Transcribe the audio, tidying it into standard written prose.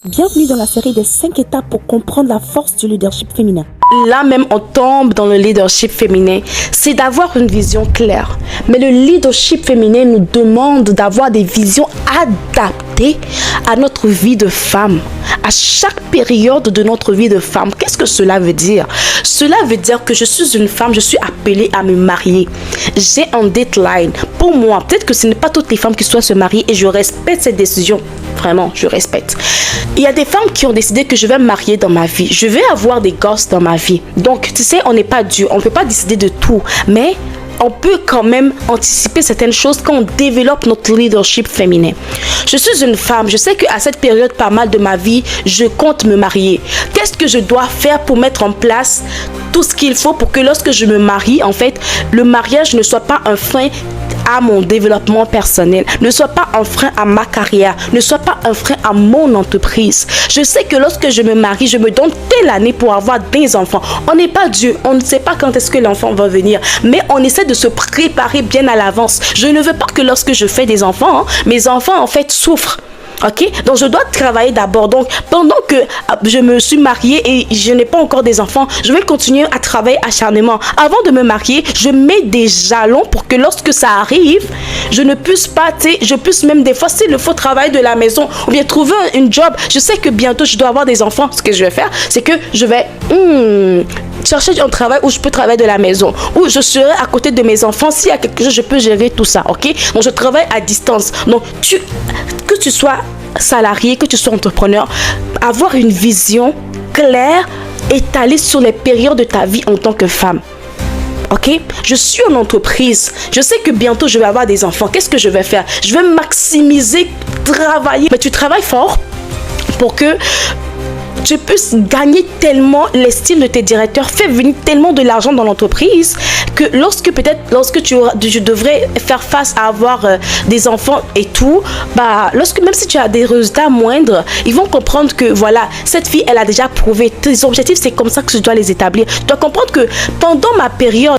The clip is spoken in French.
Bienvenue dans la série des 5 étapes pour comprendre la force du leadership féminin. Là même, on tombe dans le leadership féminin. C'est d'avoir une vision claire. Mais le leadership féminin nous demande d'avoir des visions adaptées à notre vie de femme, à chaque période de notre vie de femme. Qu'est-ce que cela veut dire? Cela veut dire que je suis une femme, je suis appelée à me marier. J'ai un deadline. Pour moi, peut-être que ce n'est pas toutes les femmes qui doivent se marier et je respecte cette décision. Vraiment, je respecte. Il y a des femmes qui ont décidé que je vais me marier dans ma vie. Je vais avoir des gosses dans ma vie. Donc, tu sais, on n'est pas Dieu. On ne peut pas décider de tout. Mais on peut quand même anticiper certaines choses quand on développe notre leadership féminin. Je suis une femme. Je sais qu'à cette période pas mal de ma vie, je compte me marier. Qu'est-ce que je dois faire pour mettre en place tout ce qu'il faut pour que lorsque je me marie, en fait, le mariage ne soit pas un frein à mon développement personnel, ne soit pas un frein à ma carrière, ne soit pas un frein à mon entreprise. Je sais que lorsque je me marie, je me donne telle année pour avoir des enfants. On n'est pas Dieu, on ne sait pas quand est-ce que l'enfant va venir, mais on essaie de se préparer bien à l'avance. Je ne veux pas que lorsque je fais des enfants, mes enfants en fait souffrent. Ok, donc je dois travailler d'abord. Donc pendant que je me suis mariée et je n'ai pas encore des enfants, je vais continuer à travailler acharnement. Avant de me marier, je mets des jalons pour que lorsque ça arrive, je ne puisse pas, tu sais, je puisse même des fois, s'il le faut, travailler de la maison ou bien trouver un job. Je sais que bientôt je dois avoir des enfants. Ce que je vais faire, c'est que je vais chercher un travail où je peux travailler de la maison, où je serai à côté de mes enfants. S'il y a quelque chose, je peux gérer tout ça. Ok, donc je travaille à distance. Donc que tu sois salarié, que tu sois entrepreneur, avoir une vision claire, étalée sur les périodes de ta vie en tant que femme. Ok, je suis en entreprise. Je sais que bientôt je vais avoir des enfants. Qu'est-ce que je vais faire? Je vais maximiser, travailler. Mais tu travailles fort pour que tu puisses gagner tellement l'estime de tes directeurs, fais venir tellement de l'argent dans l'entreprise que lorsque tu devrais faire face à avoir des enfants et tout, même si tu as des résultats moindres, ils vont comprendre que voilà, cette fille, elle a déjà prouvé. Tes objectifs, c'est comme ça que tu dois les établir. Tu dois comprendre que pendant ma période